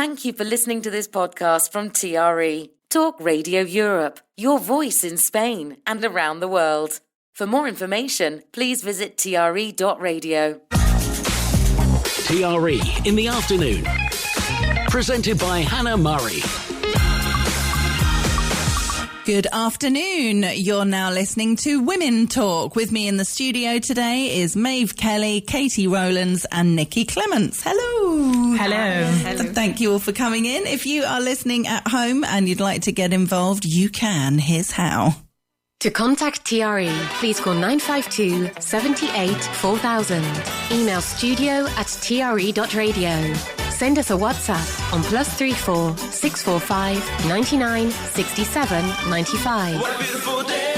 Thank you for listening to this podcast from TRE, Talk Radio Europe, your voice in Spain and around the world. For more information, please visit tre.radio. TRE in the afternoon. Presented by Hannah Murray. Good afternoon. You're now listening to Women Talk. With me in the studio today is Maeve Kelly, Katie Rowlands and Nikki Clements. Hello. Hello. Thank you all for coming in. If you are listening at home and you'd like to get involved, you can. Here's how. To contact TRE, please call 952 78 4000. Email studio@tre.radio. Send us a WhatsApp on +34 645 99 67 95. What a beautiful day,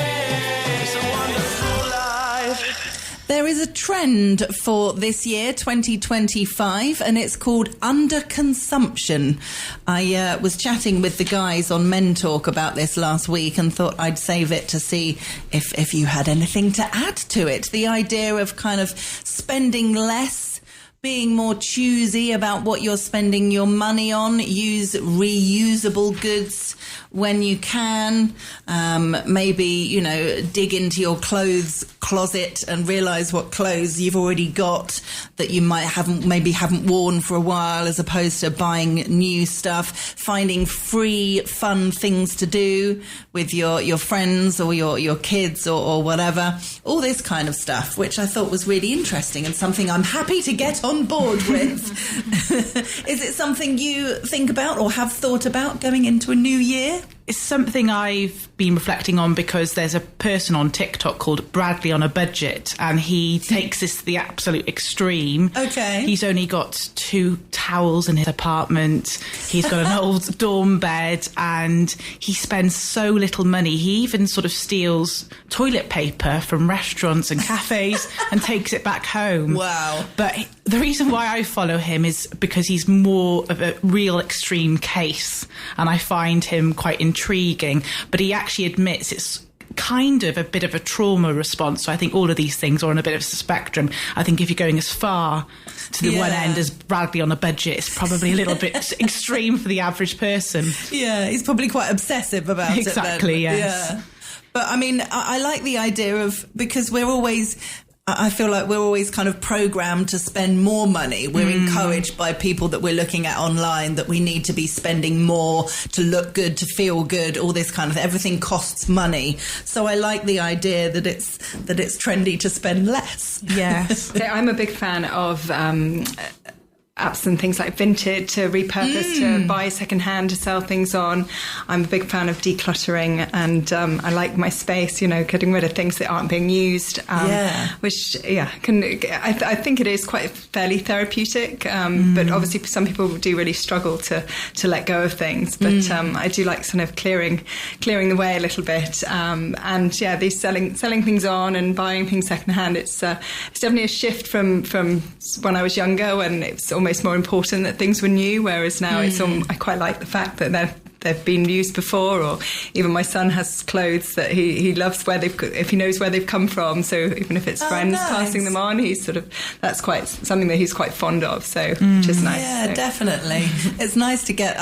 it's a wonderful life. There is a trend for this year, 2025, and it's called underconsumption. I was chatting with the guys on Men Talk about this last week and thought I'd save it to see if you had anything to add to it. The idea of kind of spending less, being more choosy about what you're spending your money on, use reusable goods when you can, maybe, dig into your clothes closet and realise what clothes you've already got that you haven't worn for a while, as opposed to buying new stuff, finding free, fun things to do with your friends or your kids or whatever, all this kind of stuff, which I thought was really interesting and something I'm happy to get on board with. Is it something you think about or have thought about going into a new year? It's something I've been reflecting on because there's a person on TikTok called Bradley on a Budget, and he takes this to the absolute extreme. Okay. He's only got 2 towels in his apartment. He's got an old dorm bed, and he spends so little money. He even sort of steals toilet paper from restaurants and cafes and takes it back home. Wow. But the reason why I follow him is because he's more of a real extreme case, and I find him quite intriguing, but he actually admits it's kind of a bit of a trauma response. So I think all of these things are on a bit of a spectrum. I think if you're going as far to the one end as Bradley on a Budget, it's probably a little bit extreme for the average person. Yeah, he's probably quite obsessive about it. Exactly, yes. Yeah. But I mean, I like the idea of, because I feel like we're always kind of programmed to spend more money. We're encouraged by people that we're looking at online that we need to be spending more to look good, to feel good, all this kind of, everything costs money. So I like the idea that it's trendy to spend less. Yes. So I'm a big fan of apps and things like Vinted to repurpose, to buy secondhand, to sell things on. I'm a big fan of decluttering, and I like my space, getting rid of things that aren't being used, which I think it is quite fairly therapeutic, but obviously some people do really struggle to let go of things, but I do like sort of clearing the way a little bit, these selling things on and buying things secondhand, it's definitely a shift from when I was younger, when it's almost more important that things were new, whereas now I quite like the fact that they've been used before, or even my son has clothes that he loves if he knows where they've come from, so even if it's friends passing them on, that's quite something that he's quite fond of, so which is nice. Yeah, definitely. It's nice to get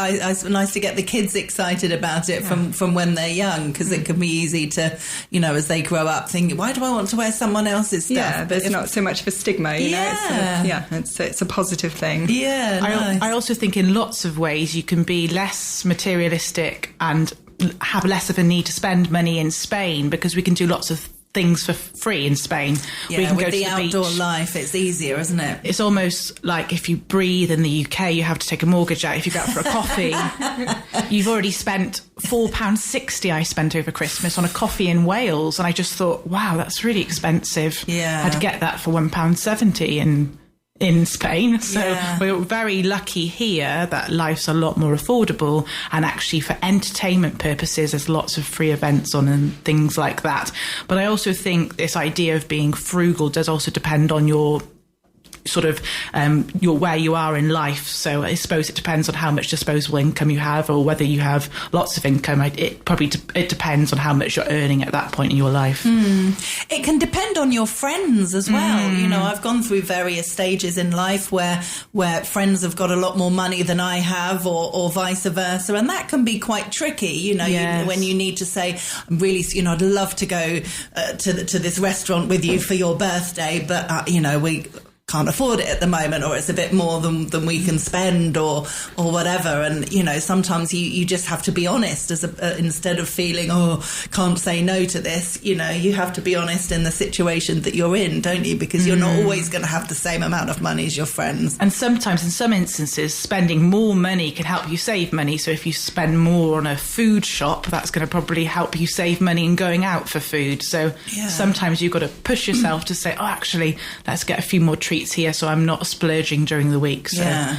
nice to get the kids excited about it from when they're young, because it can be easy to, as they grow up, thinking, why do I want to wear someone else's stuff? Yeah, there's not so much of a stigma, it's a positive thing. Yeah, nice. I also think in lots of ways you can be less materialistic and have less of a need to spend money in Spain, because we can do lots of things for free in Spain. Yeah, we can with go the to outdoor beach. life, it's easier, isn't it? It's almost like if you breathe in the UK, you have to take a mortgage out. If you go out for a coffee, you've already spent £4.60 I spent over Christmas on a coffee in Wales, and I just thought, wow, that's really expensive. Yeah. I'd get that for £1.70 in Spain. So we're very lucky here that life's a lot more affordable, and actually for entertainment purposes there's lots of free events on and things like that. But I also think this idea of being frugal does also depend on your sort of where you are in life. So I suppose it depends on how much disposable income you have, or whether you have lots of income. It depends on how much you're earning at that point in your life. It can depend on your friends as well. You know, I've gone through various stages in life where friends have got a lot more money than I have, or vice versa, and that can be quite tricky. You know, when you need to say, I'm really, I'd love to go to this restaurant with you for your birthday, but we can't afford it at the moment, or it's a bit more than we can spend, or whatever. And sometimes you just have to be honest, instead of feeling, can't say no to this. You have to be honest in the situation that you're in, don't you? Because you're not always going to have the same amount of money as your friends. And sometimes, in some instances, spending more money can help you save money. So if you spend more on a food shop, that's going to probably help you save money in going out for food. So sometimes you've got to push yourself to say, actually, let's get a few more treats here, so I'm not splurging during the week. So. Yeah.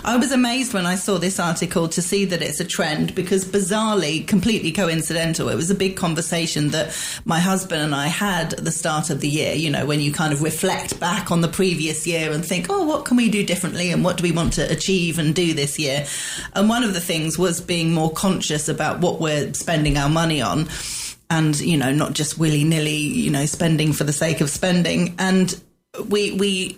I was amazed when I saw this article to see that it's a trend, because bizarrely, completely coincidental, it was a big conversation that my husband and I had at the start of the year, when you kind of reflect back on the previous year and think, what can we do differently, and what do we want to achieve and do this year? And one of the things was being more conscious about what we're spending our money on, and, not just willy-nilly, spending for the sake of spending. And we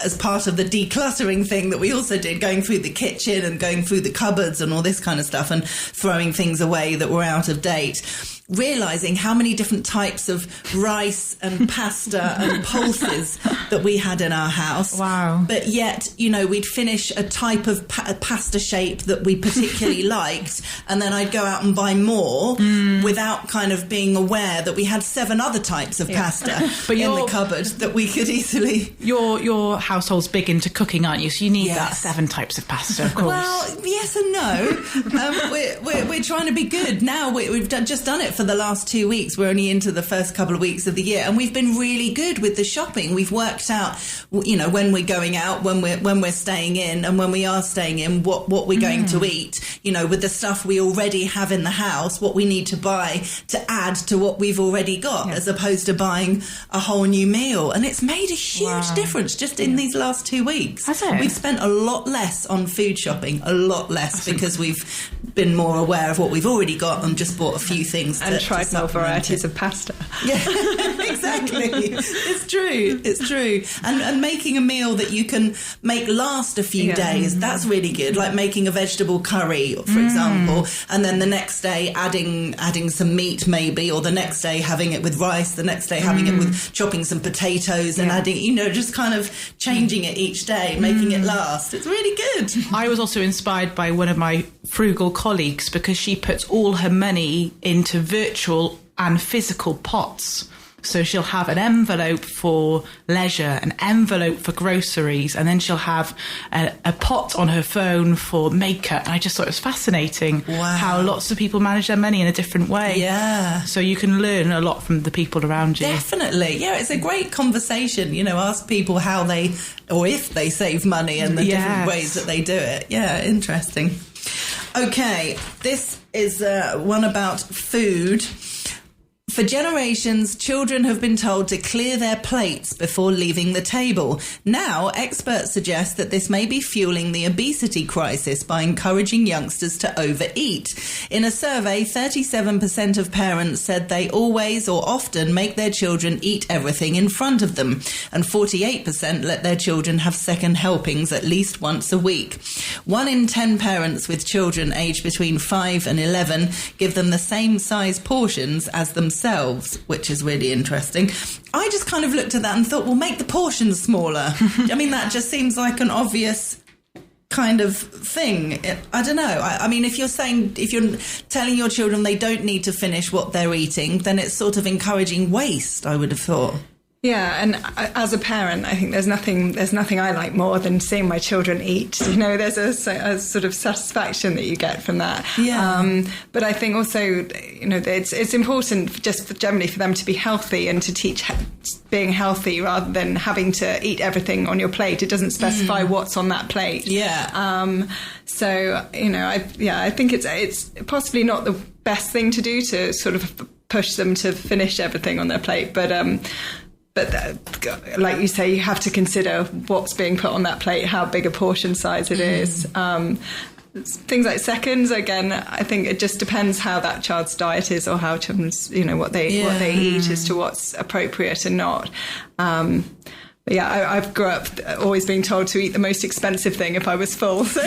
as part of the decluttering thing that we also did, going through the kitchen and going through the cupboards and all this kind of stuff, and throwing things away that were out of date, realising how many different types of rice and pasta and pulses that we had in our house. Wow. But yet, we'd finish a type of pasta shape that we particularly liked, and then I'd go out and buy more without kind of being aware that we had 7 other types of pasta in the cupboard that we could easily... Your household's big into cooking, aren't you? So you need that 7 types of pasta, of course. Well, yes and no. We're trying to be good. Now we've just done it for the last 2 weeks. We're only into the first couple of weeks of the year, and we've been really good with the shopping. We've worked out, when we're going out, when we're staying in, and when we are staying in, what we're going to eat, with the stuff we already have in the house, what we need to buy to add to what we've already got, as opposed to buying a whole new meal. And it's made a huge difference just in these last 2 weeks. Has it? We've spent a lot less on food shopping, because we've been more aware of what we've already got and just bought a few things and tried more varieties of pasta. Yeah, exactly. It's true. And making a meal that you can make last a few days, that's really good. Like making a vegetable curry, for example, and then the next day adding some meat maybe, or the next day having it with rice, the next day having it with chopping some potatoes and adding, just kind of changing it each day, making it last. It's really good. I was also inspired by one of my frugal colleagues, because she puts all her money into virtual and physical pots. So she'll have an envelope for leisure, an envelope for groceries, and then she'll have a pot on her phone for makeup. And I just thought it was fascinating how lots of people manage their money in a different way. Yeah. So you can learn a lot from the people around you. Definitely. Yeah, it's a great conversation. Ask people how they, or if they save money, and the different ways that they do it. Yeah, interesting. Okay, this is one about food. For generations, children have been told to clear their plates before leaving the table. Now, experts suggest that this may be fueling the obesity crisis by encouraging youngsters to overeat. In a survey, 37% of parents said they always or often make their children eat everything in front of them, and 48% let their children have second helpings at least once a week. 1 in 10 parents with children aged between 5 and 11 give them the same size portions as themselves, which is really interesting. I just kind of looked at that and thought, well, make the portions smaller. I mean, that just seems like an obvious kind of thing. I don't know. I mean, if you're telling your children they don't need to finish what they're eating, then it's sort of encouraging waste, I would have thought. Yeah, and as a parent, I think there's nothing I like more than seeing my children eat. There's a sort of satisfaction that you get from that. Yeah. But I think also, it's important just generally for them to be healthy and to teach being healthy rather than having to eat everything on your plate. It doesn't specify what's on that plate. Yeah. So I think it's possibly not the best thing to do to sort of push them to finish everything on their plate, but like you say, you have to consider what's being put on that plate, how big a portion size it is. Things like seconds, again, I think it just depends how that child's diet is, or how children's, what they eat, as to what's appropriate and not. But yeah, I've grew up always being told to eat the most expensive thing if I was full. So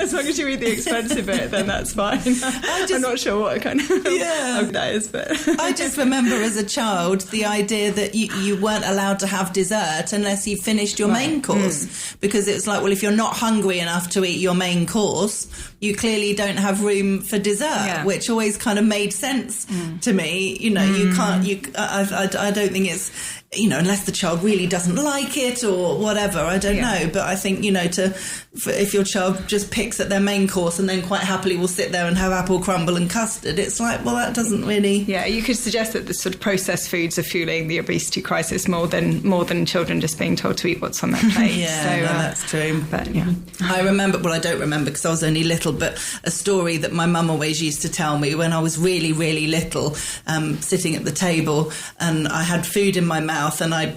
as long as you eat the expensive bit, then that's fine. I'm not sure what kind of that is, but I just remember as a child the idea that you weren't allowed to have dessert unless you finished your main course, because it was like, well, if you're not hungry enough to eat your main course, you clearly don't have room for dessert, which always kind of made sense to me. You can't. I don't think it's. Unless the child really doesn't like it or whatever, I don't know. But I think, if your child just picks at their main course and then quite happily will sit there and have apple crumble and custard, it's like, well, that doesn't really... Yeah, you could suggest that the sort of processed foods are fueling the obesity crisis more than children just being told to eat what's on their plate. That's true. But I remember, well, I don't remember because I was only little, but a story that my mum always used to tell me when I was really, really little, sitting at the table, and I had food in my mouth and I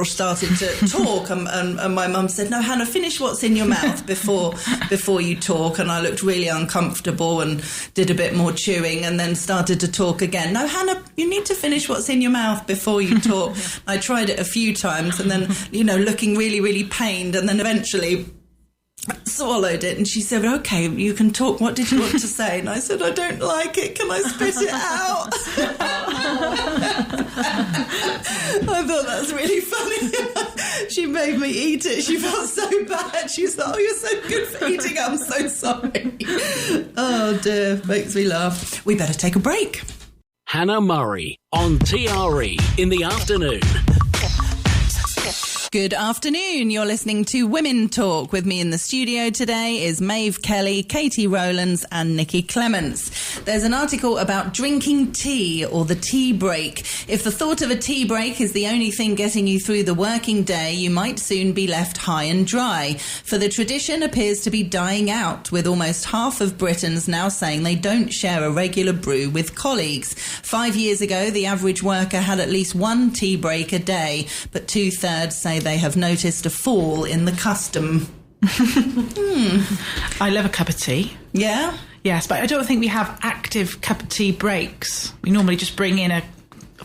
started to talk, and my mum said, "No, Hannah, finish what's in your mouth before you talk." And I looked really uncomfortable and did a bit more chewing, and then started to talk again. "No, Hannah, you need to finish what's in your mouth before you talk." I tried it a few times, and then looking really, really pained, and then eventually swallowed it, and she said, "Okay, you can talk. What did you want to say?" And I said, "I don't like it. Can I spit it out?" I thought that's really funny. She made me eat it. She felt so bad. She said, "Oh, you're so good for eating. I'm so sorry." Oh dear, makes me laugh. We better take a break. Hannah Murray on TRE in the afternoon. Good afternoon. You're listening to Women Talk. With me in the studio today is Maeve Kelly, Katie Rowlands and Nikki Clements. There's an article about drinking tea or the tea break. If the thought of a tea break is the only thing getting you through the working day, you might soon be left high and dry. For the tradition appears to be dying out, with almost half of Britons now saying they don't share a regular brew with colleagues. 5 years ago, the average worker had at least one tea break a day, but 2/3 say they have noticed a fall in the custom. I love a cup of tea. Yeah? Yes, but I don't think we have active cup of tea breaks. We normally just bring in a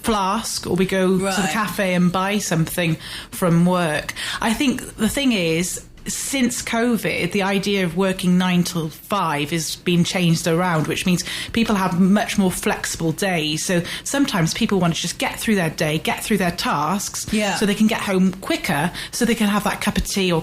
flask, or we go to the cafe and buy something from work. I think the thing is, since COVID, the idea of working 9 till 5 has been changed around, which means people have much more flexible days. So sometimes people want to just get through their day, get through their tasks, so they can get home quicker, so they can have that cup of tea or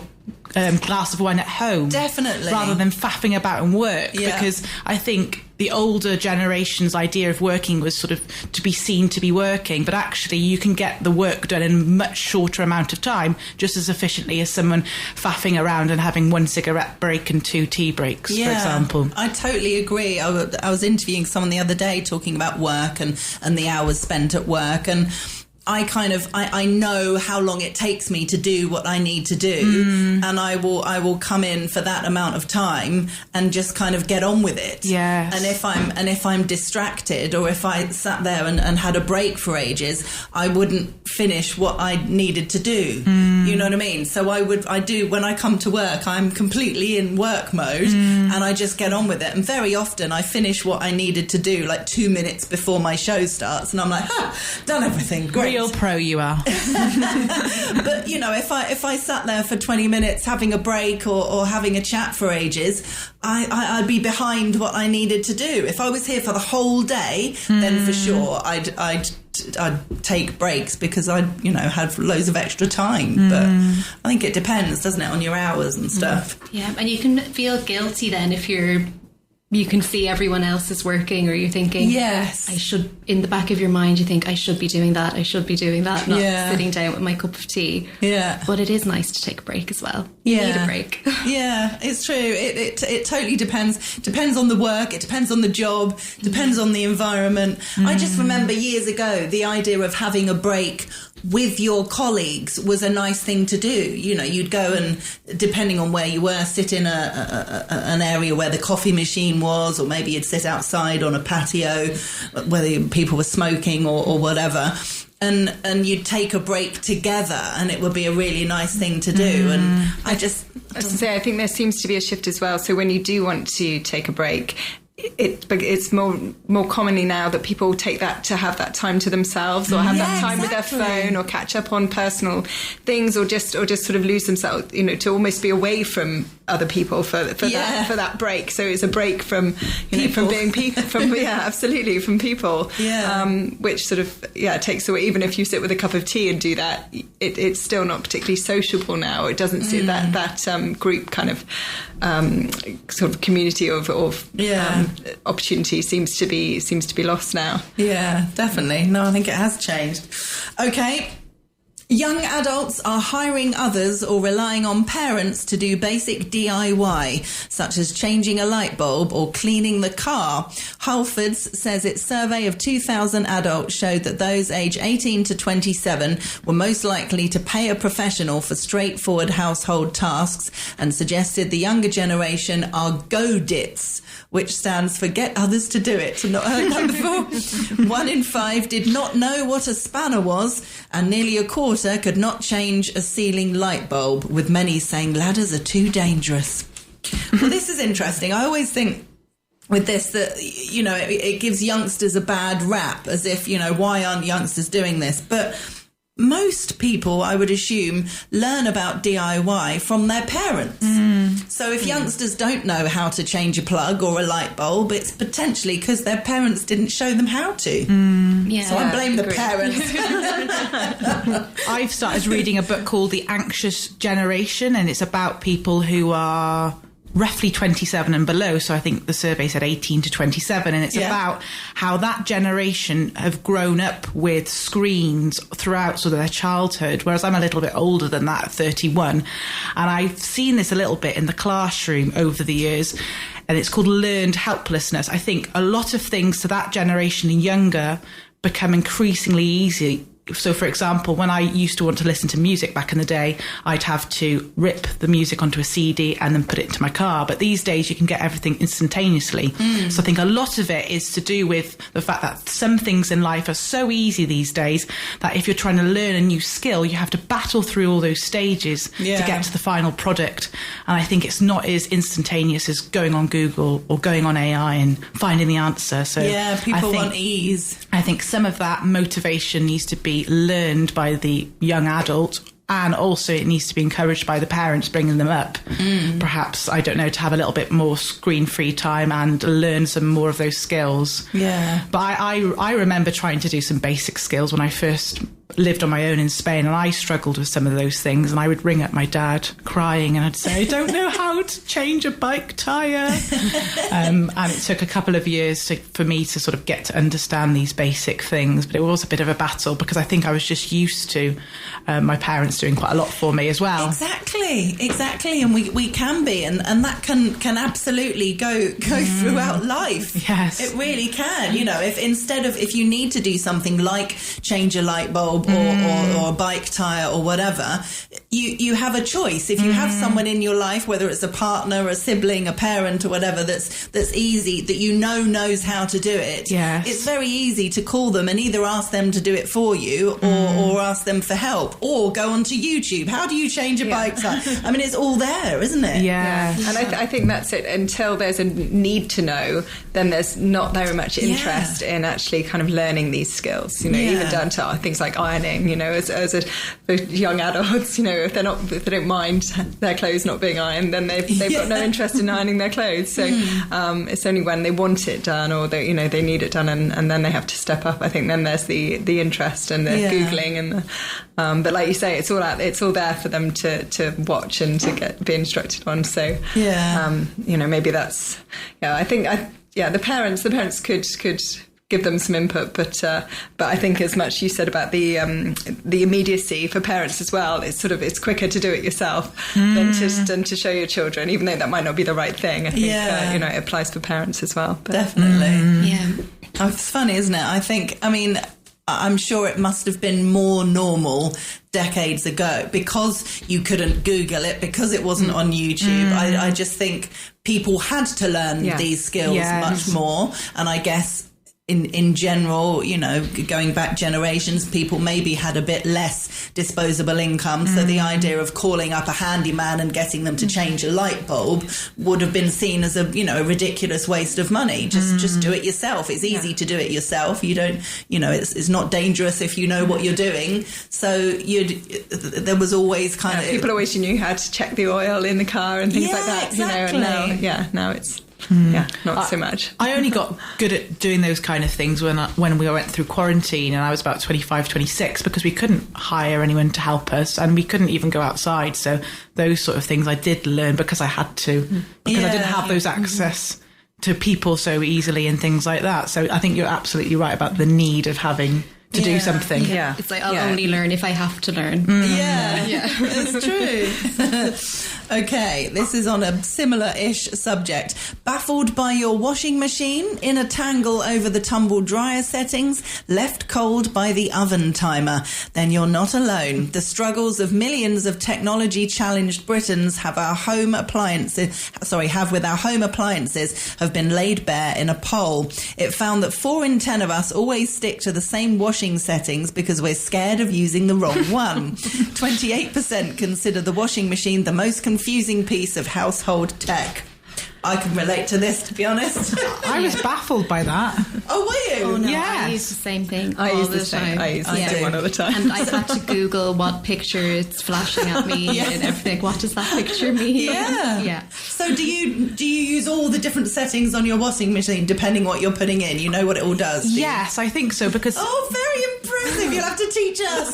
glass of wine at home. Definitely. Rather than faffing about and work. Yeah. Because I think the older generation's idea of working was sort of to be seen to be working, but actually you can get the work done in a much shorter amount of time, just as efficiently as someone faffing around and having 1 cigarette break and 2 tea breaks, for example. I totally agree. I was interviewing someone the other day talking about work and the hours spent at work, and I know how long it takes me to do what I need to do, and I will come in for that amount of time and just kind of get on with it. Yes. And if I'm distracted, or if I sat there and had a break for ages, I wouldn't finish what I needed to do. You know what I mean? So I do when I come to work, I'm completely in work mode, and I just get on with it. And very often I finish what I needed to do like 2 minutes before my show starts, and I'm like, done everything. Great. Real pro you are. But if I sat there for 20 minutes having a break or having a chat for ages, I'd be behind what I needed to do. If I was here for the whole day, then for sure I'd take breaks, because I have loads of extra time. But I think it depends, doesn't it, on your hours and stuff. Yeah, and you can feel guilty then if you can see everyone else is working, or you're thinking, yes, I should, in the back of your mind you think, I should be doing that, not sitting down with my cup of tea. Yeah. But it is nice to take a break as well. Yeah. You need a break. Yeah, it's true. It totally depends. Depends on the work, it depends on the job, depends on the environment. I just remember years ago, the idea of having a break with your colleagues was a nice thing to do. You'd go and, depending on where you were, sit in an area where the coffee machine was, or maybe you'd sit outside on a patio, whether people were smoking or whatever. and you'd take a break together, and it would be a really nice thing to do. And I think there seems to be a shift as well. So when you do want to take a break, it's more commonly now that people take that to have that time to themselves, or have that time with their phone, or catch up on personal things, or just sort of lose themselves, to almost be away from other people for that break. So it's a break from from being people, from absolutely, from people, which sort of takes away. Even if you sit with a cup of tea and do that, it's still not particularly sociable now. It doesn't see that group kind of sort of community of opportunity seems to be lost now. Yeah, definitely. No, I think it has changed. Okay. Young adults are hiring others or relying on parents to do basic DIY, such as changing a light bulb or cleaning the car. Halfords says its survey of 2,000 adults showed that those aged 18 to 27 were most likely to pay a professional for straightforward household tasks, and suggested the younger generation are Godits, which stands for get others to do it. I've not heard that before. 1 in 5 did not know what a spanner was, and nearly a quarter could not change a ceiling light bulb, with many saying ladders are too dangerous. Well, this is interesting. I always think with this that, it gives youngsters a bad rap, as if, why aren't youngsters doing this? But most people, I would assume, learn about DIY from their parents. So if youngsters don't know how to change a plug or a light bulb, it's potentially because their parents didn't show them how to. So I blame the parents. I've started reading a book called The Anxious Generation, and it's about people who are roughly 27 and below. So I think the survey said 18 to 27, and it's about how that generation have grown up with screens throughout sort of their childhood, whereas I'm a little bit older than that, at 31, and I've seen this a little bit in the classroom over the years, and it's called learned helplessness. I think a lot of things to that generation and younger become increasingly easy. So, for example, when I used to want to listen to music back in the day, I'd have to rip the music onto a CD and then put it into my car. But these days, you can get everything instantaneously. So I think a lot of it is to do with the fact that some things in life are so easy these days that if you're trying to learn a new skill, you have to battle through all those stages to get to the final product. And I think it's not as instantaneous as going on Google or going on AI and finding the answer. So people want ease. I think some of that motivation needs to be learned by the young adult, and also it needs to be encouraged by the parents bringing them up. Perhaps, I don't know, to have a little bit more screen-free time and learn some more of those skills. But I remember trying to do some basic skills when I first lived on my own in Spain, and I struggled with some of those things, and I would ring up my dad crying and I'd say, I don't know how to change a bike tyre. And it took a couple of years for me to sort of get to understand these basic things, but it was a bit of a battle because I think I was just used to my parents doing quite a lot for me as well. Exactly, and we can be, and that can absolutely go throughout life. Yes, it really can. If you need to do something like change a light bulb or a bike tyre or whatever, you have a choice. If you have someone in your life, whether it's a partner, a sibling, a parent or whatever, that's easy, that knows how to do it, it's very easy to call them and either ask them to do it for you or ask them for help, or go onto YouTube. How do you change a bike tyre? I mean, it's all there, isn't it? And I think that's it. Until there's a need to know, then there's not very much interest in actually kind of learning these skills, even down to things like ironing, for young adults, if they don't mind their clothes not being ironed, then they've got no interest in ironing their clothes. So it's only when they want it done, or they need it done, and then they have to step up. I think then there's the interest and the Googling and but like you say, it's all there for them to watch and to be instructed on. So maybe that's I think the parents could give them some input, but I think as much you said about the immediacy for parents as well, it's quicker to do it yourself than to show your children, even though that might not be the right thing. I think it applies for parents as well. But, definitely. It's funny, isn't it? I'm sure it must have been more normal decades ago because you couldn't Google it, because it wasn't on YouTube. I just think people had to learn these skills much more, and I guess in general, you know, going back generations, people maybe had a bit less disposable income. So the idea of calling up a handyman and getting them to change a light bulb would have been seen as a ridiculous waste of money. Just do it yourself. It's easy to do it yourself. You don't, you know, it's not dangerous if you know what you're doing. So there was always kind of... People always knew how to check the oil in the car and things like that. Exactly. You know, and now it's... not so much. I only got good at doing those kind of things when we went through quarantine, and I was about 25, 26, because we couldn't hire anyone to help us, and we couldn't even go outside. So those sort of things I did learn because I had to, because I didn't have those access to people so easily and things like that. So I think you're absolutely right about the need of having to do something. Yeah. It's like, I'll only learn if I have to learn. It's true. Okay, this is on a similar-ish subject. Baffled by your washing machine, in a tangle over the tumble dryer settings, left cold by the oven timer? Then you're not alone. The struggles of millions of technology-challenged Britons have with our home appliances have been laid bare in a poll. It found that 4 in 10 of us always stick to the same washing settings because we're scared of using the wrong one. 28% consider the washing machine the most confusing piece of household tech. I can relate to this, to be honest. I was baffled by that. Oh, were you? Oh, no, Yes. I use the same thing I all use the time. I use the same one all the time. And I've had to Google what picture it's flashing at me and everything. What does that picture mean? Yeah. So do you use all the different settings on your washing machine, depending what you're putting in? You know what it all does? Yes, I think so, because... Oh, very impressive. You'll have to teach us.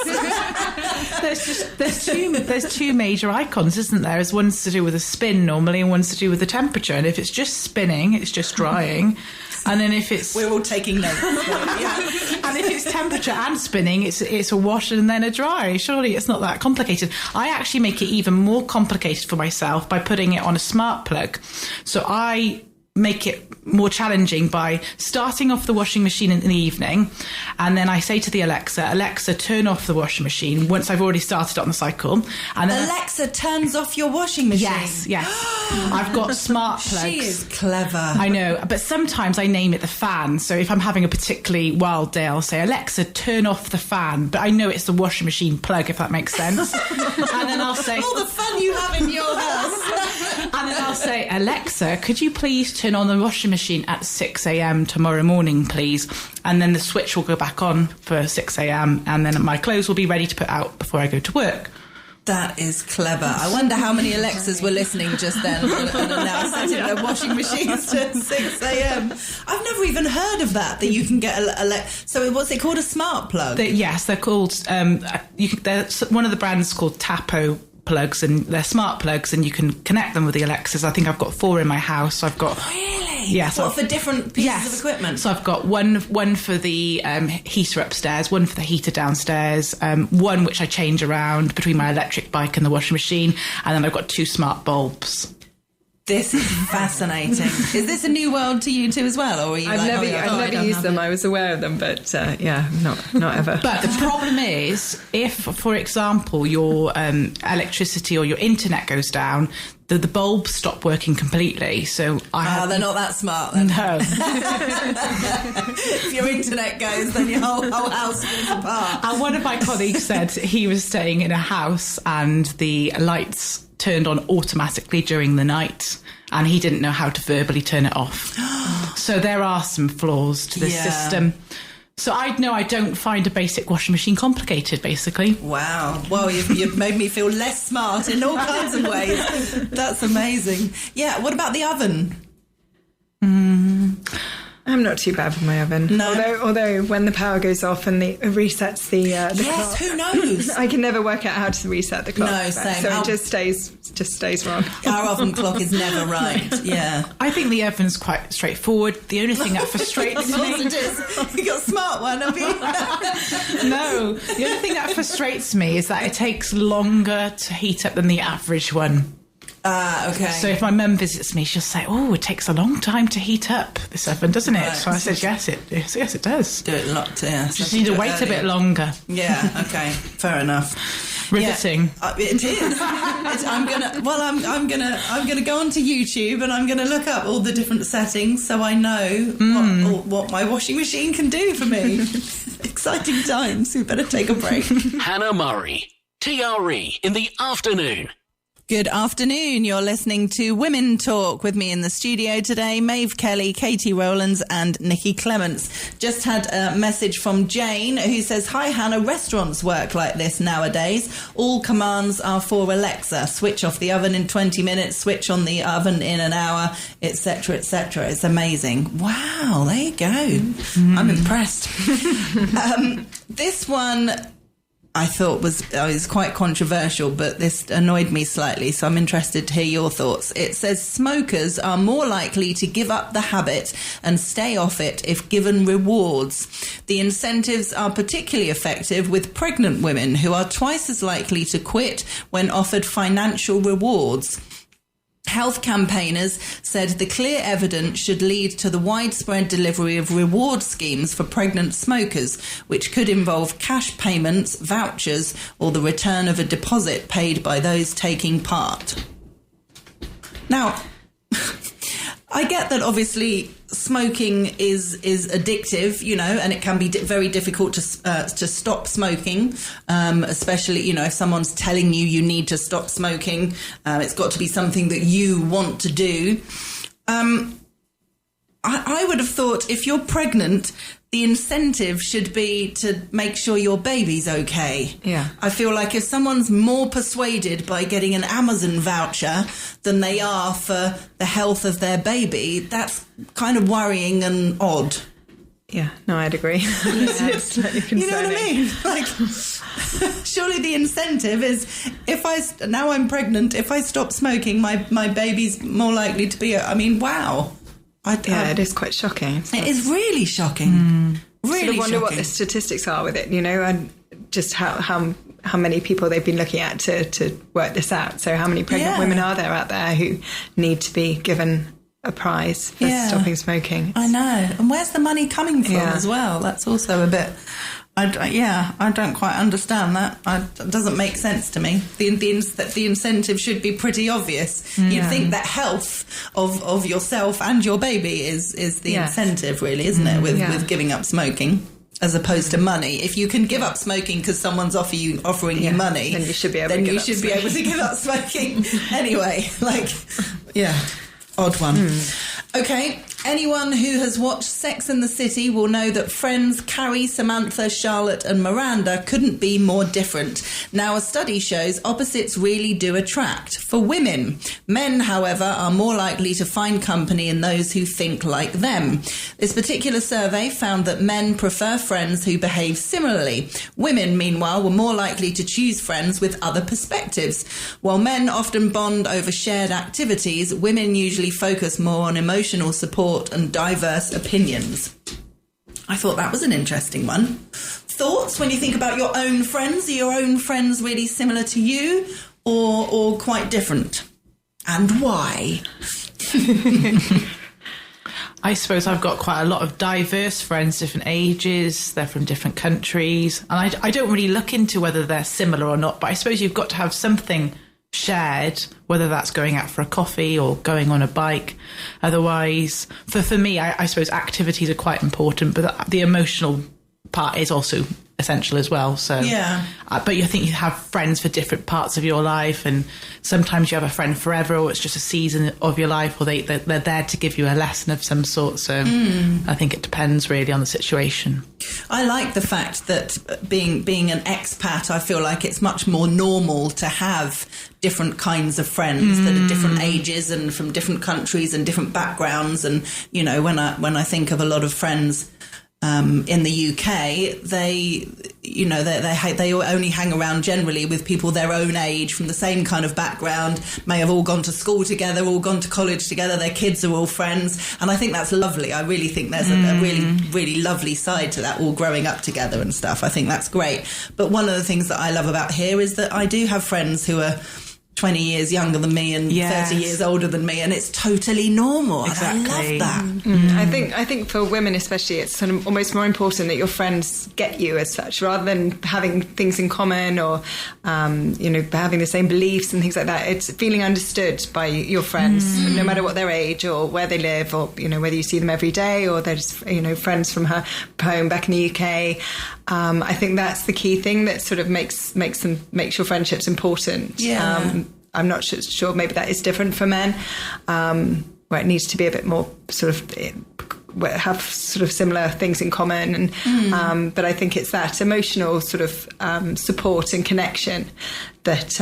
there's two major icons, isn't there? There's one's to do with a spin normally and one's to do with the temperature. And if it's just spinning, it's just drying. And then if it's... We're all taking notes. And if it's temperature and spinning, it's a wash and then a dry. Surely it's not that complicated. I actually make it even more complicated for myself by putting it on a smart plug. So I make it more challenging by starting off the washing machine in the evening, and then I say to the Alexa, turn off the washing machine once I've already started on the cycle. And then Alexa turns off your washing machine? Yes. I've got smart plugs. She is clever. I know, but sometimes I name it the fan. So if I'm having a particularly wild day, I'll say, Alexa, turn off the fan. But I know it's the washing machine plug, if that makes sense. And then I'll say... all the fun you have in your house. And then I'll say, Alexa, could you please turn on the washing machine at 6 a.m. tomorrow morning, please? And then the switch will go back on for 6 a.m. and then my clothes will be ready to put out before I go to work. That is clever. I wonder how many Alexas were listening just then and are now setting their washing machines to 6 a.m. I've never even heard of that you can get so what's it called, a smart plug? Yes, they're called... one of the brands is called Tapo plugs, and they're smart plugs, and you can connect them with the Alexas. I think I've got 4 in my house. I've got... Really? Yeah. So for different pieces of equipment? So I've got one for the heater upstairs, one for the heater downstairs, one which I change around between my electric bike and the washing machine, and then I've got 2 smart bulbs. This is fascinating. Is this a new world to you too as well? Or are you I've never used them. I was aware of them, but not ever. But the problem is, if, for example, your electricity or your internet goes down, the bulbs stop working completely. So they're not that smart then. No. If your internet goes, then your whole house falls apart. And one of my colleagues said he was staying in a house and the lights turned on automatically during the night, and he didn't know how to verbally turn it off. So there are some flaws to this system. So I don't find a basic washing machine complicated, basically. Wow. Well, you've made me feel less smart in all kinds of ways. That's amazing. Yeah, what about the oven? I'm not too bad with my oven. No. Although when the power goes off and it resets the clock. Who knows? I can never work out how to reset the clock. No, same. So it just stays wrong. Our oven clock is never right. Yeah. I think the oven's quite straightforward. The only thing that frustrates me... You got a smart one, have you? No. The only thing that frustrates me is that it takes longer to heat up than the average one. Okay. So if my mum visits me, she'll say, "Oh, it takes a long time to heat up this oven, doesn't it?" Right. So I said, "Yes, it does." Do it a lot. Yeah. Just need to wait a bit longer. Yeah. Okay. Fair enough. Riveting. Yeah, it is. I'm gonna go onto YouTube and I'm gonna look up all the different settings so I know what my washing machine can do for me. Exciting times. We better take a break. Hannah Murray, TRE in the afternoon. Good afternoon. You're listening to Women Talk with me in the studio today, Maeve Kelly, Katie Rowlands and Nikki Clements. Just had a message from Jane who says, "Hi Hannah, restaurants work like this nowadays. All commands are for Alexa. Switch off the oven in 20 minutes, switch on the oven in an hour, etc., etc." It's amazing. Wow, there you go. I'm impressed. This one I thought was quite controversial, but this annoyed me slightly, so I'm interested to hear your thoughts. It says smokers are more likely to give up the habit and stay off it if given rewards. The incentives are particularly effective with pregnant women, who are twice as likely to quit when offered financial rewards. Health campaigners said the clear evidence should lead to the widespread delivery of reward schemes for pregnant smokers, which could involve cash payments, vouchers, or the return of a deposit paid by those taking part. Now, I get that obviously smoking is addictive, and it can be very difficult to stop smoking, especially, if someone's telling you need to stop smoking. It's got to be something that you want to do. I would have thought if you're pregnant, the incentive should be to make sure your baby's okay. Yeah. I feel like if someone's more persuaded by getting an Amazon voucher than they are for the health of their baby, that's kind of worrying and odd. Yeah, no, I'd agree. It's slightly concerning. You know what I mean? Like, surely the incentive is, now I'm pregnant, if I stop smoking, my baby's more likely to be, wow. It is quite shocking. It is really shocking. Really I wonder shocking. what the statistics are with it, and just how many people they've been looking at to work this out. So how many pregnant women are there out there who need to be given a prize for stopping smoking? I know. And where's the money coming from as well? That's also a bit... I don't quite understand that. It doesn't make sense to me. The incentive should be pretty obvious. You'd think that health of yourself and your baby is the incentive, really, isn't it, with giving up smoking, as opposed to money. If you can give up smoking because someone's offering you money, then you should be able to give up smoking. Anyway, odd one. Okay, anyone who has watched Sex and the City will know that friends Carrie, Samantha, Charlotte and Miranda couldn't be more different. Now, a study shows opposites really do attract. For women, men, however, are more likely to find company in those who think like them. This particular survey found that men prefer friends who behave similarly. Women, meanwhile, were more likely to choose friends with other perspectives. While men often bond over shared activities, women usually focus more on emotional support and diverse opinions. I thought that was an interesting one. Thoughts when you think about your own friends? Are your own friends really similar to you or quite different? And why? I suppose I've got quite a lot of diverse friends, different ages, they're from different countries. And I don't really look into whether they're similar or not, but I suppose you've got to have something shared, whether that's going out for a coffee or going on a bike. Otherwise, for me, I suppose activities are quite important, but the emotional part is also essential as well. So, but I think you have friends for different parts of your life, and sometimes you have a friend forever, or it's just a season of your life, or they're there to give you a lesson of some sort. So I think it depends really on the situation. I like the fact that being an expat, I feel like it's much more normal to have different kinds of friends that are different ages and from different countries and different backgrounds. And when I think of a lot of friends in the UK, they only hang around generally with people their own age, from the same kind of background, may have all gone to school together, all gone to college together, their kids are all friends, and I think that's lovely. I really think there's a really, really lovely side to that, all growing up together and stuff. I think that's great. But one of the things that I love about here is that I do have friends who are 20 years younger than me and 30 years older than me, and it's totally normal. Exactly. And I love that. I think for women especially, it's sort of almost more important that your friends get you as such, rather than having things in common or having the same beliefs and things like that. It's feeling understood by your friends, no matter what their age or where they live, or whether you see them every day or they're just friends from her home back in the UK. I think that's the key thing that sort of makes your friendships important. I'm not sure maybe that is different for men, where it needs to be a bit more sort of have sort of similar things in common, and but I think it's that emotional sort of support and connection that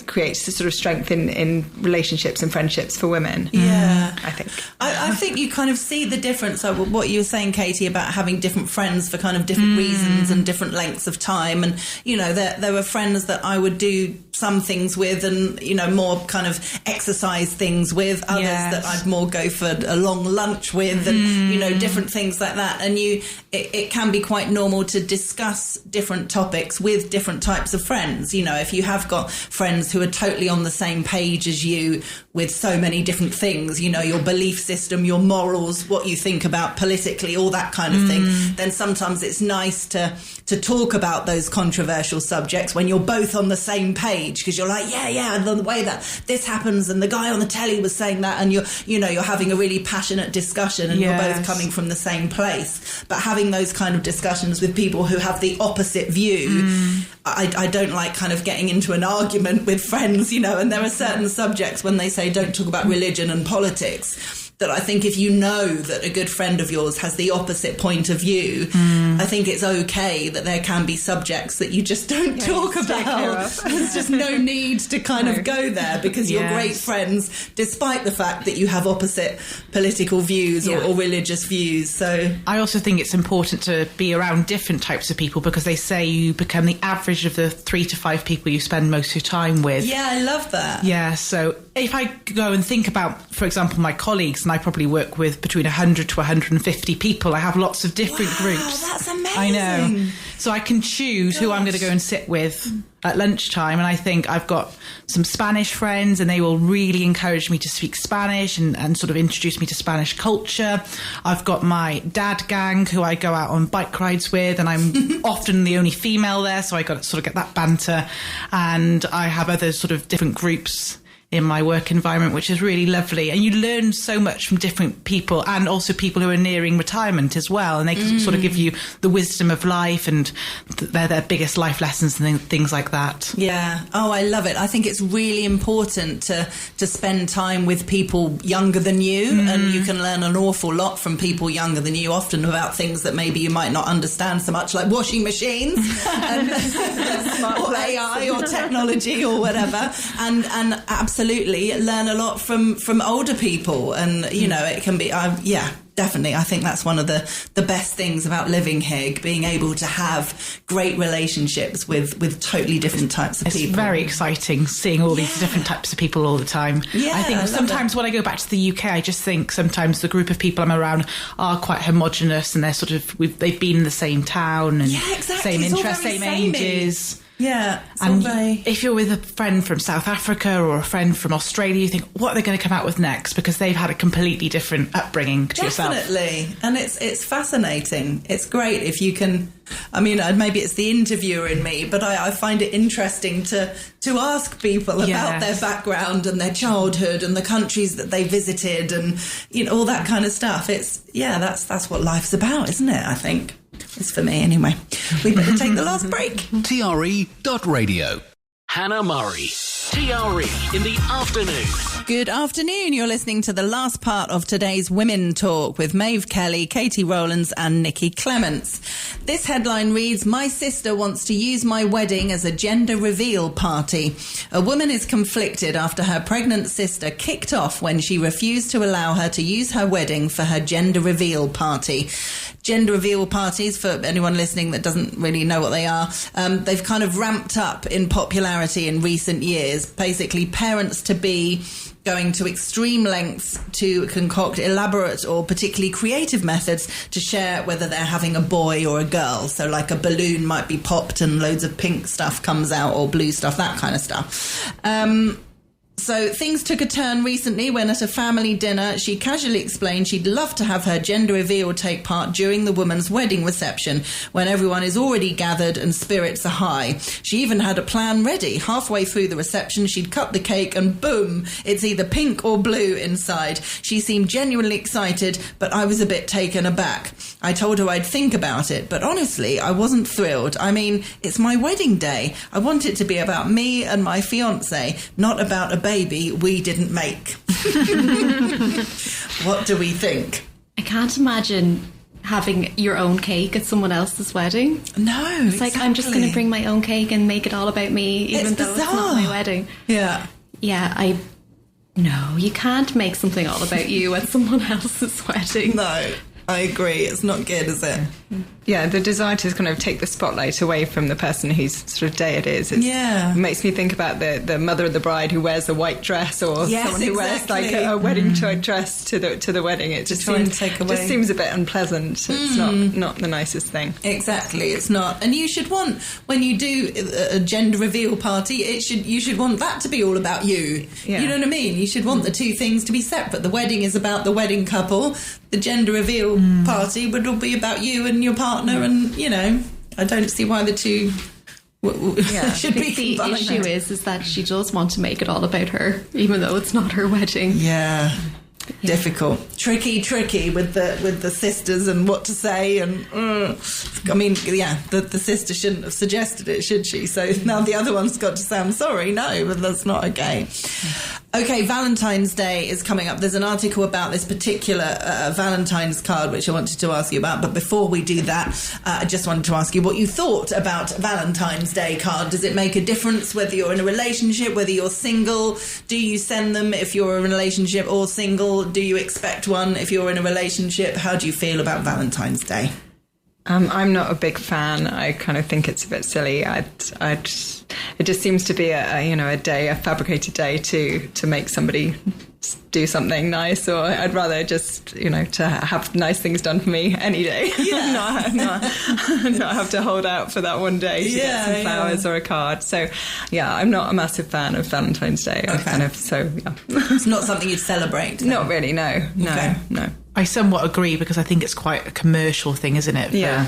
creates a sort of strength in relationships and friendships for women. I think. I think you kind of see the difference of what you were saying, Katie, about having different friends for kind of different reasons and different lengths of time. And, there were friends that I would do some things with and, more kind of exercise things with, others that I'd more go for a long lunch with and, different things like that. And it can be quite normal to discuss different topics with different types of friends. If you have got friends who are totally on the same page as you with so many different things, your belief system, your morals, what you think about politically, all that kind of thing, then sometimes it's nice to talk about those controversial subjects when you're both on the same page, because you're like, and the way that this happens and the guy on the telly was saying that, and you're having a really passionate discussion and you're both coming from the same place. But having those kind of discussions with people who have the opposite view, I don't like kind of getting into an argument with friends, and there are certain subjects when they say don't talk about religion and politics, that I think if you know that a good friend of yours has the opposite point of view, I think it's okay that there can be subjects that you just don't talk about. There's just no need to kind of go there, because you're great friends despite the fact that you have opposite political views or religious views. So I also think it's important to be around different types of people, because they say you become the average of the 3 to 5 people you spend most of your time with. Yeah, I love that. Yeah, so if I go and think about, for example, my colleagues, and I probably work with between 100 to 150 people. I have lots of different groups. That's amazing. I know. So I can choose who I'm going to go and sit with at lunchtime. And I think I've got some Spanish friends, and they will really encourage me to speak Spanish and sort of introduce me to Spanish culture. I've got my dad gang who I go out on bike rides with, and I'm often the only female there, so I got to sort of get that banter. And I have other sort of different groups in my work environment, which is really lovely. And you learn so much from different people, and also people who are nearing retirement as well. And they can sort of give you the wisdom of life, and they're their biggest life lessons and things like that. Yeah. Oh, I love it. I think it's really important to spend time with people younger than you, and you can learn an awful lot from people younger than you, often about things that maybe you might not understand so much, like washing machines or AI or technology or whatever. And absolutely learn a lot from older people, and it can be definitely. I think that's one of the best things about living here, being able to have great relationships with totally different types of people. It's very exciting seeing all these different types of people all the time. I think sometimes when I go back to the UK, I just think sometimes the group of people I'm around are quite homogenous, and they're sort of they've been in the same town and same interests, same ages. Yeah, and if you're with a friend from South Africa or a friend from Australia, you think, what are they going to come out with next? Because they've had a completely different upbringing to yourself. Definitely. And it's fascinating. It's great if you can, maybe it's the interviewer in me, but I find it interesting to ask people about their background and their childhood and the countries that they visited and, all that kind of stuff. That's what life's about, isn't it, I think? It's for me anyway. We better take the last break. TRE.radio. Hannah Murray. TRE in the afternoon. Good afternoon. You're listening to the last part of today's Women Talk with Maeve Kelly, Katie Rowlands and Nikki Clements. This headline reads, "My sister wants to use my wedding as a gender reveal party. A woman is conflicted after her pregnant sister kicked off when she refused to allow her to use her wedding for her gender reveal party." Gender reveal parties, for anyone listening that doesn't really know what they are, they've kind of ramped up in popularity in recent years. Basically, parents-to-be going to extreme lengths to concoct elaborate or particularly creative methods to share whether they're having a boy or a girl. So like a balloon might be popped and loads of pink stuff comes out, or blue stuff, that kind of stuff. So things took a turn recently when at a family dinner she casually explained she'd love to have her gender reveal take part during the woman's wedding reception when everyone is already gathered and spirits are high. She even had a plan ready. Halfway through the reception she'd cut the cake and boom, it's either pink or blue inside. She seemed genuinely excited, but I was a bit taken aback. I told her I'd think about it, but honestly I wasn't thrilled. I mean, it's my wedding day. I want it to be about me and my fiancé, not about a baby we didn't make. What do we think? I can't imagine having your own cake at someone else's wedding. No, it's like, I'm just going to bring my own cake and make it all about me, even though it's not my wedding. Yeah. No, you can't make something all about you at someone else's wedding. No, I agree. It's not good, is it? Yeah, the desire to kind of take the spotlight away from the person whose sort of day it is. It makes me think about the mother of the bride who wears a white dress, or someone who wears like a wedding dress to the wedding. It just seems a bit unpleasant. It's not the nicest thing. Exactly, it's not. And you should want, when you do a gender reveal party, you should want that to be all about you. Yeah. You know what I mean? You should want the two things to be separate. The wedding is about the wedding couple. The gender reveal party would all be about you and your partner, and I don't see why the two should be combined. The issue is that she does want to make it all about her, even though it's not her wedding. Yeah. Difficult, tricky with the sisters and what to say, and I mean, the sister shouldn't have suggested it, should she? So now the other one's got to say, I'm sorry, no, but that's not okay. Okay, Valentine's Day is coming up. There's an article about this particular Valentine's card which I wanted to ask you about, but before we do that, I just wanted to ask you what you thought about Valentine's Day card. Does it make a difference whether you're in a relationship, whether you're single? Do you send them if you're in a relationship or single? Do you expect one if you're in a relationship? How do you feel about Valentine's Day? I'm not a big fan. I kind of think it's a bit silly. It just seems to be a fabricated day to make somebody do something nice, or I'd rather just, to have nice things done for me any day. Yeah. not have to hold out for that one day to get some flowers or a card. So, I'm not a massive fan of Valentine's Day. Okay. It's not something you'd celebrate? Then? Not really, no. No. I somewhat agree, because I think it's quite a commercial thing, isn't it? For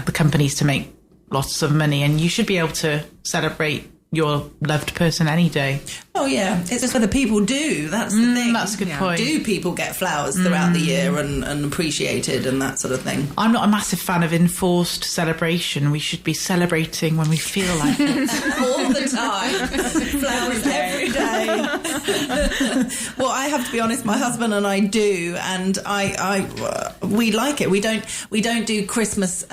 the companies to make lots of money, and you should be able to celebrate your loved person any day. Oh yeah, it's just whether people do. That's the thing. That's a good point. Do people get flowers throughout the year and appreciated and that sort of thing? I'm not a massive fan of enforced celebration. We should be celebrating when we feel like it. All the time. Flowers every day. Well, I have to be honest, my husband and I do, and we like it. We don't do Christmas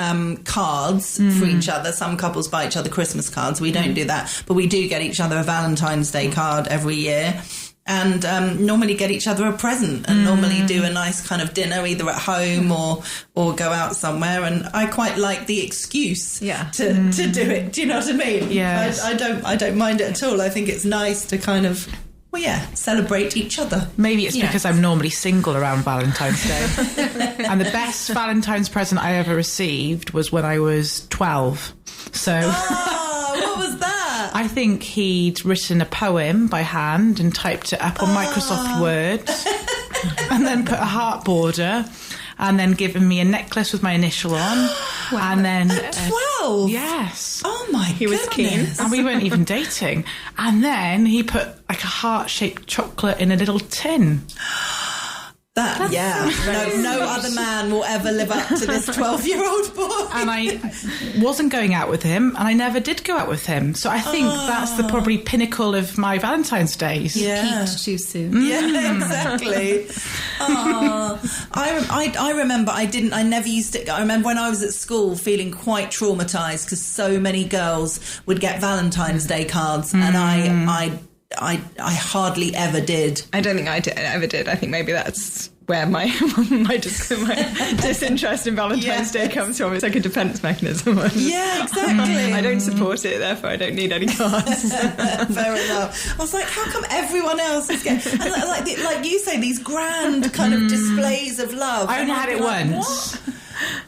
cards for each other. Some couples buy each other Christmas cards. We don't do that, but we do get each other a Valentine's Day card every year, and normally get each other a present, and normally do a nice kind of dinner either at home or go out somewhere. And I quite like the excuse to do it. Do you know what I mean? Yeah. I don't mind it at all. I think it's nice to kind of celebrate each other. Maybe it's because I'm normally single around Valentine's Day. And the best Valentine's present I ever received was when I was 12. So what was that? I think he'd written a poem by hand and typed it up on Microsoft Word, and then put a heart border, and then given me a necklace with my initial on. Wow. And then at 12? Yes. Oh my goodness. He was keen. And we weren't even dating. And then he put like a heart-shaped chocolate in a little tin. No other man will ever live up to this 12-year-old boy. And I wasn't going out with him, and I never did go out with him. So I think that's the probably pinnacle of my Valentine's days. Yeah. Peaked too soon. Yeah, exactly. I remember I never used to. I remember when I was at school feeling quite traumatised because so many girls would get Valentine's Day cards, and I I hardly ever did. I don't think I ever did. I think maybe that's where my disinterest in Valentine's Day comes from. It's like a defence mechanism. Yeah, exactly. I don't support it, therefore I don't need any cards. Fair enough. I was like, how come everyone else is getting... And like you say, these grand kind of displays of love. I only had it once. What?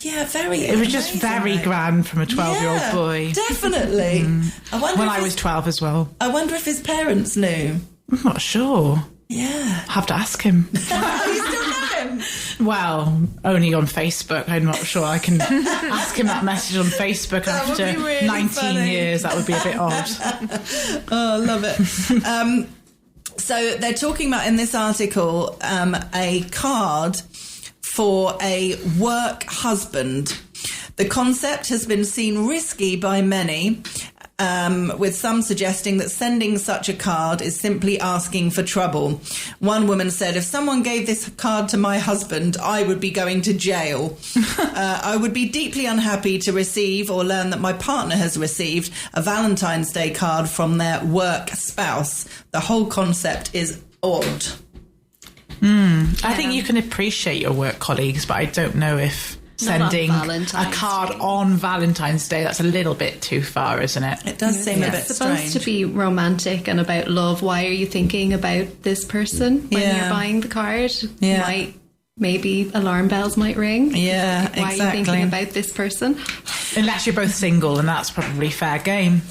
Yeah, very. It was just very grand from a 12-year-old boy. Definitely. I was 12 as well. I wonder if his parents knew. I'm not sure. Yeah. I'll have to ask him. Oh, you still know him? Well, only on Facebook. I'm not sure I can ask him that message on Facebook after really 19 funny. years. That would be a bit odd. Oh, I love it. So they're talking about in this article a card for a work husband. The concept has been seen risky by many, with some suggesting that sending such a card is simply asking for trouble. One woman said, if someone gave this card to my husband, I would be going to jail. I would be deeply unhappy to receive or learn that my partner has received a Valentine's Day card from their work spouse. The whole concept is odd. I think you can appreciate your work colleagues, but I don't know if sending a card on Valentine's Day, that's a little bit too far, isn't it? It does seem a bit It's supposed strange. to be romantic and about love. Why are you thinking about this person when you're buying the card? Yeah. Maybe alarm bells might ring. Yeah, Why are you thinking about this person? Unless you're both single, and that's probably fair game.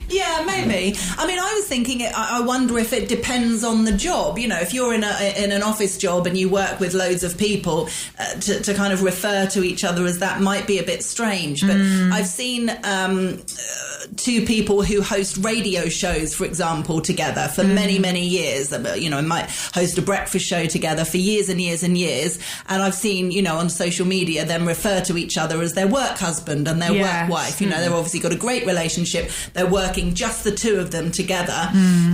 Yeah, maybe. I mean, I was thinking, I wonder if it depends on the job. You know, if you're in an office job and you work with loads of people, to kind of refer to each other as that might be a bit strange. But I've seen two people who host radio shows, for example, together for many, many years. You know, might host a breakfast show together for years and years and years. And I've seen, you know, on social media them refer to each other as their work husband and their work wife. You know, they've obviously got a great relationship. They're working just the two of them together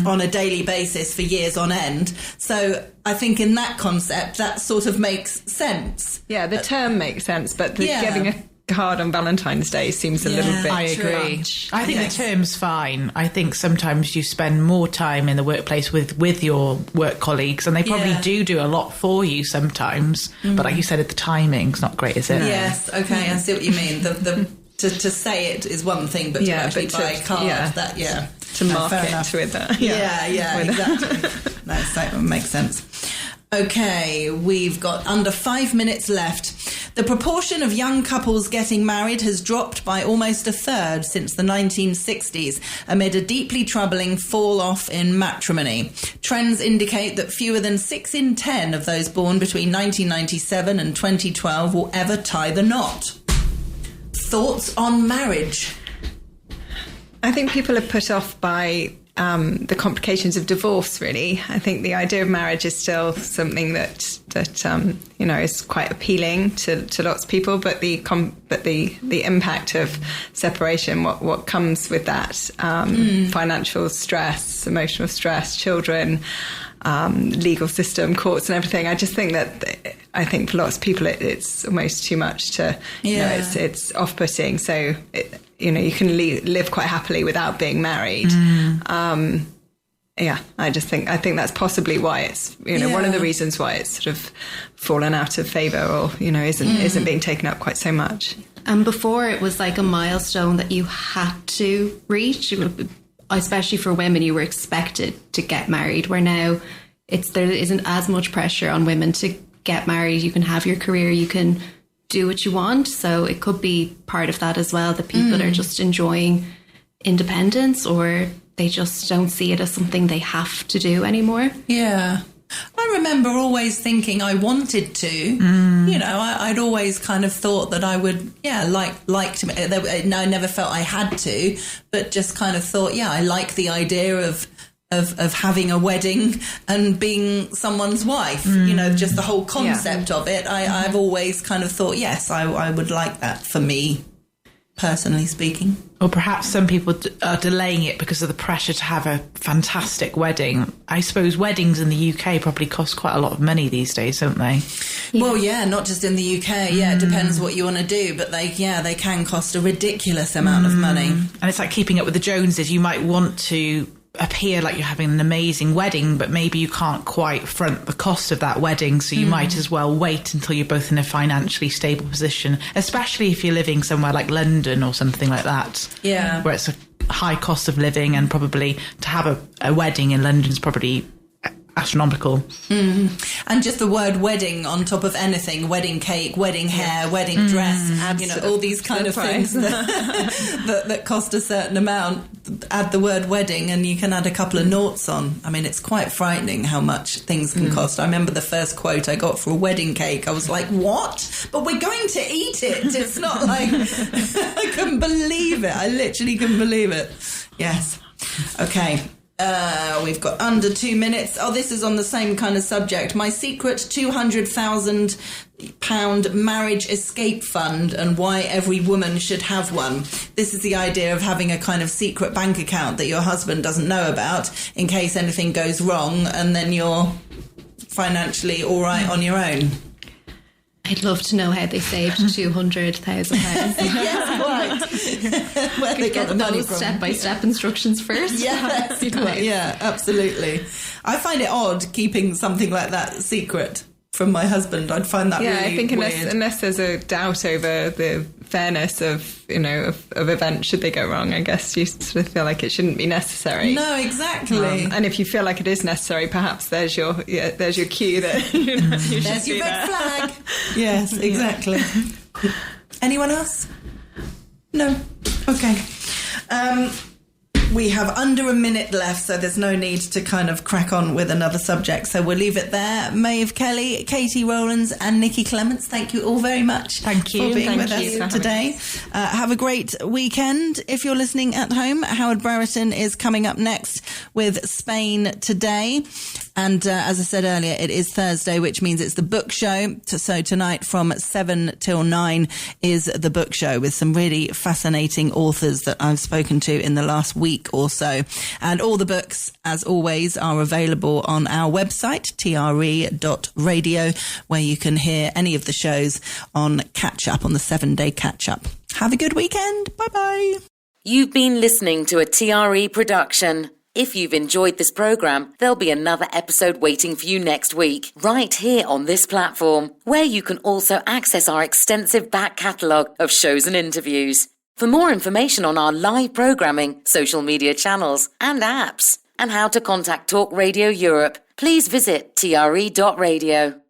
on a daily basis for years on end. So I think in that concept, that sort of makes sense. Yeah, the term makes sense, but giving a card on Valentine's Day seems a little bit I agree. much. I think the term's fine. I think sometimes you spend more time in the workplace with your work colleagues, and they probably do a lot for you sometimes. But like you said, the timing's not great, is it? Yes, okay, I see what you mean. To say it is one thing, but to actually buy a card, to market with that. Yeah, exactly. That makes sense. Okay, we've got under 5 minutes left. The proportion of young couples getting married has dropped by almost a third since the 1960s, amid a deeply troubling fall-off in matrimony. Trends indicate that fewer than 6 in 10 of those born between 1997 and 2012 will ever tie the knot. Thoughts on marriage? I think people are put off by the complications of divorce, really. I think the idea of marriage is still something that you know, is quite appealing to lots of people, but the impact of separation, what comes with that, financial stress, emotional stress, children, legal system, courts and everything. I just think that for lots of people it's almost too much to, you know, it's off-putting. So, you know, you can live quite happily without being married. I think that's possibly why it's, you know, one of the reasons why it's sort of fallen out of favour, or, you know, isn't being taken up quite so much. And before, it was like a milestone that you had to reach, especially for women. You were expected to get married, where now there isn't as much pressure on women to get married. You can have your career, you can do what you want. So it could be part of that as well, that people are just enjoying independence, or they just don't see it as something they have to do anymore. Yeah. I remember always thinking I wanted to. You know, I'd always kind of thought that I would, like to. I never felt I had to, but just kind of thought, I like the idea of having a wedding and being someone's wife. You know, just the whole concept of it. I've always kind of thought, yes, I would like that for me, personally speaking. Or perhaps some people are delaying it because of the pressure to have a fantastic wedding. I suppose weddings in the UK probably cost quite a lot of money these days, don't they? Yeah. Well, not just in the UK. Yeah, it depends what you want to do, but they can cost a ridiculous amount of money. And it's like keeping up with the Joneses. You might want to appear like you're having an amazing wedding, but maybe you can't quite front the cost of that wedding, so you might as well wait until you're both in a financially stable position, especially if you're living somewhere like London or something like that, where it's a high cost of living, and probably to have a wedding in London is probably astronomical. And just the word wedding on top of anything, wedding cake, wedding hair, wedding dress, all these kind of things that cost a certain amount, add the word wedding and you can add a couple of noughts on. I mean, it's quite frightening how much things can cost. I remember the first quote I got for a wedding cake. I was like, what? But we're going to eat it. It's not like... I couldn't believe it. I literally couldn't believe it. Yes. Okay. We've got under 2 minutes. Oh, this is on the same kind of subject. My secret £200,000 marriage escape fund and why every woman should have one. This is the idea of having a kind of secret bank account that your husband doesn't know about in case anything goes wrong, and then you're financially all right on your own. I'd love to know how they saved £200,000. Yes, right. Where they got the money from. Step-by-step instructions first. Yes, yeah, absolutely. I find it odd keeping something like that secret from my husband. I'd find that really I think weird. unless there's a doubt over the fairness of events should they go wrong, I guess you sort of feel like it shouldn't be necessary. No, exactly. And if you feel like it is necessary, perhaps there's your cue that you should there's your do red that. flag. Yes, exactly. Anyone else? No. Okay. We have under a minute left, so there's no need to kind of crack on with another subject. So we'll leave it there. Maeve Kelly, Katie Rowlands and Nikki Clements, thank you all very much for being with us today. Have a great weekend. If you're listening at home, Howard Brereton is coming up next with Spain Today. And as I said earlier, it is Thursday, which means it's the book show. So tonight from 7 till 9 is the book show with some really fascinating authors that I've spoken to in the last week or so. And all the books, as always, are available on our website, tre.radio, where you can hear any of the shows on Catch Up, on the 7-day Catch Up. Have a good weekend. Bye-bye. You've been listening to a TRE production. If you've enjoyed this programme, there'll be another episode waiting for you next week, right here on this platform, where you can also access our extensive back catalogue of shows and interviews. For more information on our live programming, social media channels and apps, and how to contact Talk Radio Europe, please visit tre.radio.